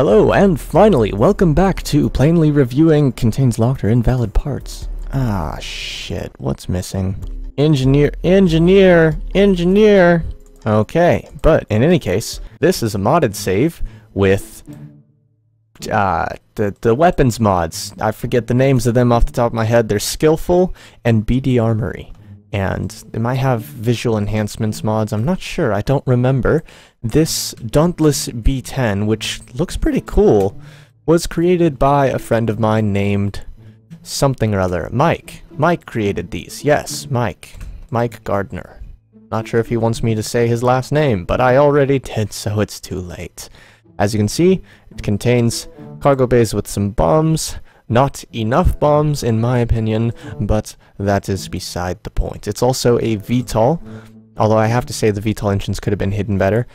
Hello, and finally, welcome back to Plainly Reviewing Contains Locked or Invalid Parts. Ah, shit, what's missing? Engineer. Okay, but in any case, this is a modded save with the weapons mods. I forget the names of them off the top of my head. They're Skillful and BD Armory. And it might have visual enhancements mods, I'm not sure, I don't remember. This Dauntless B10, which looks pretty cool, was created by a friend of mine named something or other. Mike. Mike created these. Yes, Mike. Mike Gardner. Not sure if he wants me to say his last name, but I already did, so it's too late. As you can see, it contains cargo bays with some bombs. Not enough bombs, in my opinion, but that is beside the point. It's also a VTOL, although I have to say the VTOL engines could have been hidden better.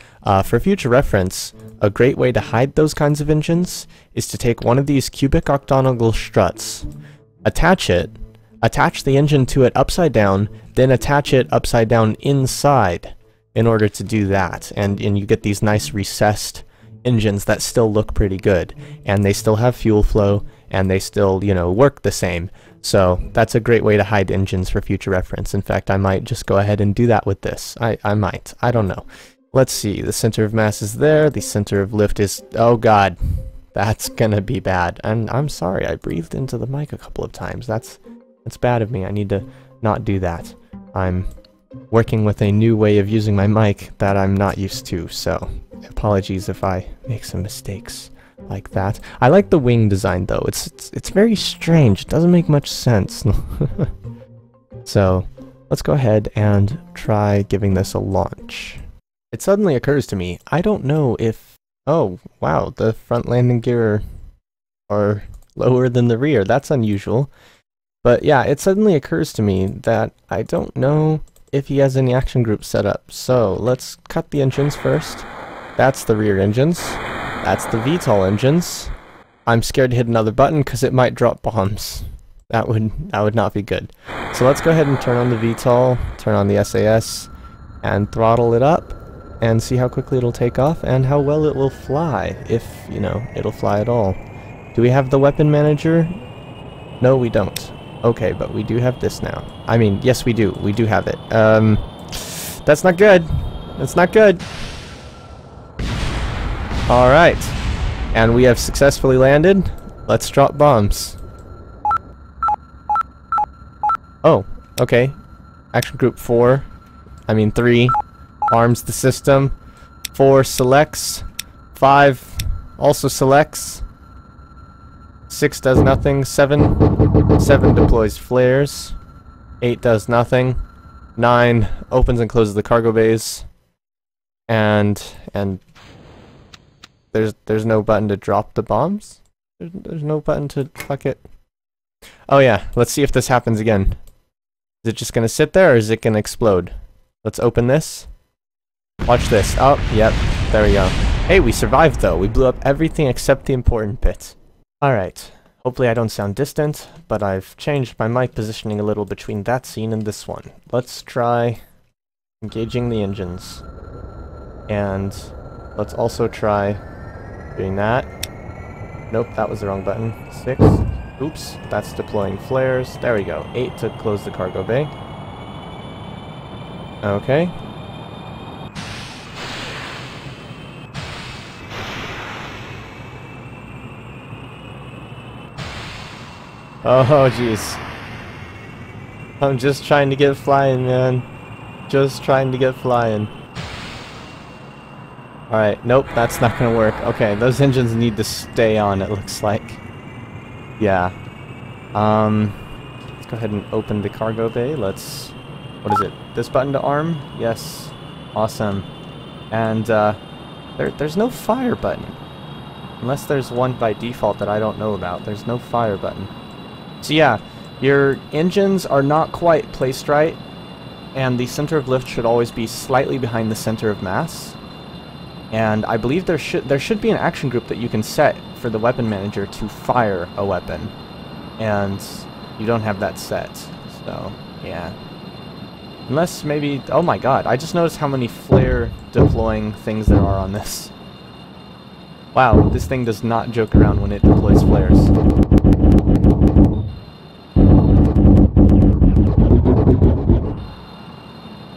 For future reference, a great way to hide those kinds of engines is to take one of these cubic octagonal struts, attach the engine to it upside down, then attach it upside down inside in order to do that, and you get these nice recessed engines that still look pretty good, and they still have fuel flow, and they still, you know, work the same. So that's a great way to hide engines for future reference. In fact, I might just go ahead and do that with this. I might. I don't know. Let's see. The center of mass is there. The center of lift is... Oh, God. That's gonna be bad. And I'm sorry. I breathed into the mic a couple of times. That's bad of me. I need to not do that. I'm working with a new way of using my mic that I'm not used to, so apologies if I make some mistakes like that. I like the wing design though. It's very strange. It doesn't make much sense. So let's go ahead and try giving this a launch. It suddenly occurs to me, I don't know if... Oh, wow, the front landing gear are lower than the rear. That's unusual. But yeah, it suddenly occurs to me that I don't know if he has any action groups set up. So let's cut the engines first. That's the rear engines. That's the VTOL engines. I'm scared to hit another button because it might drop bombs. That would not be good. So let's go ahead and turn on the VTOL, turn on the SAS, and throttle it up, and see how quickly it'll take off, and how well it will fly, if, you know, it'll fly at all. Do we have the weapon manager? No, we don't. Okay, but we do have this now. I mean, yes we do. We do have it. That's not good. That's not good. Alright, and we have successfully landed. Let's drop bombs. Oh, okay. Action group 3 arms the system. 4 selects. 5 also selects. 6 does nothing. 7 deploys flares. 8 does nothing. 9 opens and closes the cargo bays. And there's no button to drop the bombs? There's no button to fuck it. Oh yeah, let's see if this happens again. Is it just gonna sit there or is it gonna explode? Let's open this. Watch this. Oh, yep, there we go. Hey, we survived though. We blew up everything except the important bits. Alright, hopefully I don't sound distant, but I've changed my mic positioning a little between that scene and this one. Let's try engaging the engines. And let's also try doing that. Nope, that was the wrong button. 6. Oops, that's deploying flares. There we go. 8 to close the cargo bay. Okay. Oh, jeez. I'm just trying to get flying, man. Just trying to get flying. Alright, nope, that's not gonna work. Okay, those engines need to stay on, it looks like. Yeah. Let's go ahead and open the cargo bay. Let's... What is it? This button to arm? Yes. Awesome. And, there's no fire button. Unless there's one by default that I don't know about. There's no fire button. So yeah, your engines are not quite placed right, and the center of lift should always be slightly behind the center of mass. And I believe there should be an action group that you can set for the weapon manager to fire a weapon. And you don't have that set. So, yeah. Unless maybe... Oh my god, I just noticed how many flare deploying things there are on this. Wow, this thing does not joke around when it deploys flares.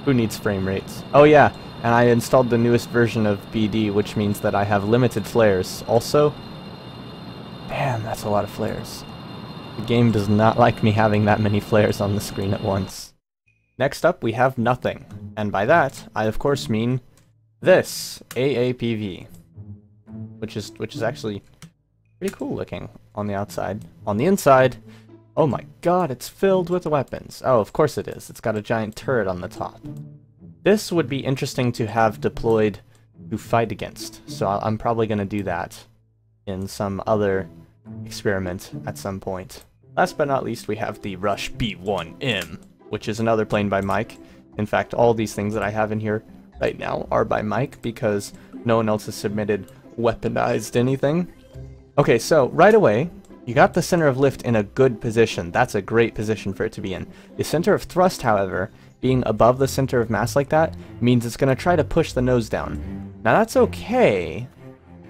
Who needs frame rates? Oh yeah, and I installed the newest version of BD, which means that I have limited flares. Also, damn, that's a lot of flares. The game does not like me having that many flares on the screen at once. Next up, we have nothing. And by that, I of course mean this, AAPV. Which is actually pretty cool looking on the outside. On the inside, oh my god, it's filled with weapons. Oh, of course it is. It's got a giant turret on the top. This would be interesting to have deployed to fight against. So I'm probably going to do that in some other experiment at some point. Last but not least, we have the Rush B1M, which is another plane by Mike. In fact, all these things that I have in here right now are by Mike because no one else has submitted weaponized anything. Okay, so right away, you got the center of lift in a good position. That's a great position for it to be in. The center of thrust, however, being above the center of mass like that, means it's going to try to push the nose down. Now that's okay.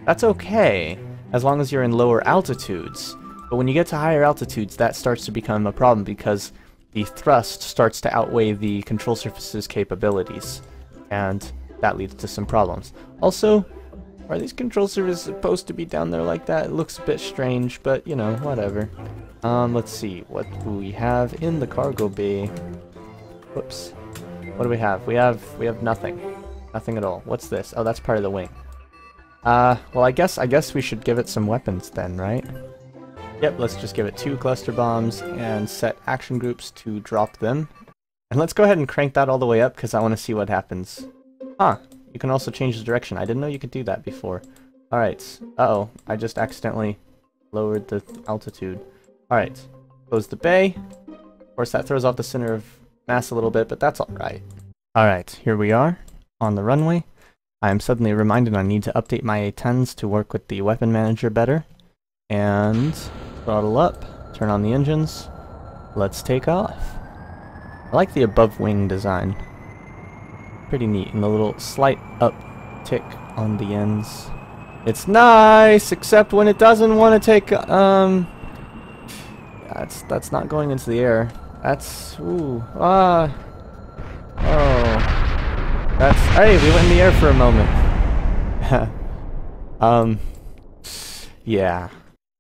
That's okay, as long as you're in lower altitudes. But when you get to higher altitudes, that starts to become a problem because the thrust starts to outweigh the control surface's capabilities. And that leads to some problems. Also, are these control surfaces supposed to be down there like that? It looks a bit strange, but you know, whatever. Let's see, what do we have in the cargo bay? Whoops. What do we have? We have nothing. Nothing at all. What's this? Oh, that's part of the wing. Well, I guess we should give it some weapons then, right? Yep, let's just give it 2 cluster bombs and set action groups to drop them. And let's go ahead and crank that all the way up because I want to see what happens. Huh. You can also change the direction. I didn't know you could do that before. Alright. Uh-oh. I just accidentally lowered the altitude. Alright. Close the bay. Of course, that throws off the center of mass a little bit, but that's alright. Alright, here we are on the runway. I am suddenly reminded I need to update my A10s to work with the weapon manager better. And throttle up. Turn on the engines. Let's take off. I like the above wing design. Pretty neat, and the little slight uptick on the ends. It's nice, except when it doesn't want to take, that's not going into the air. That's, oh. That's, hey, we went in the air for a moment. Yeah.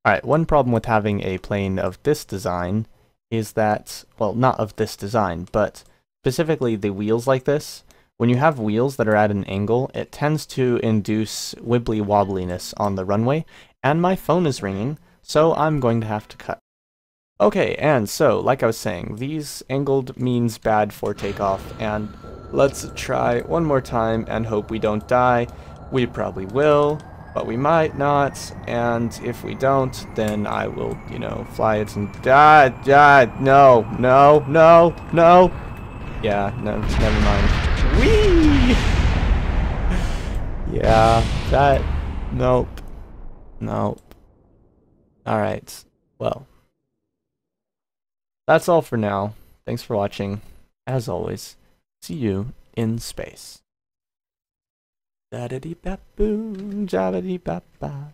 Alright, one problem with having a plane of this design is that, well, not of this design, but specifically the wheels like this. When you have wheels that are at an angle, it tends to induce wibbly wobbliness on the runway, and my phone is ringing, so I'm going to have to cut. Okay, and so, like I was saying, these angled means bad for takeoff, and let's try one more time and hope we don't die. We probably will, but we might not, and if we don't, then I will, you know, fly it and no. Yeah, no, never mind. Whee! Yeah, that, nope. Alright, well. That's all for now. Thanks for watching. As always, see you in space. Da-da-dee-bap-boom, ja-da-dee-bap-ba.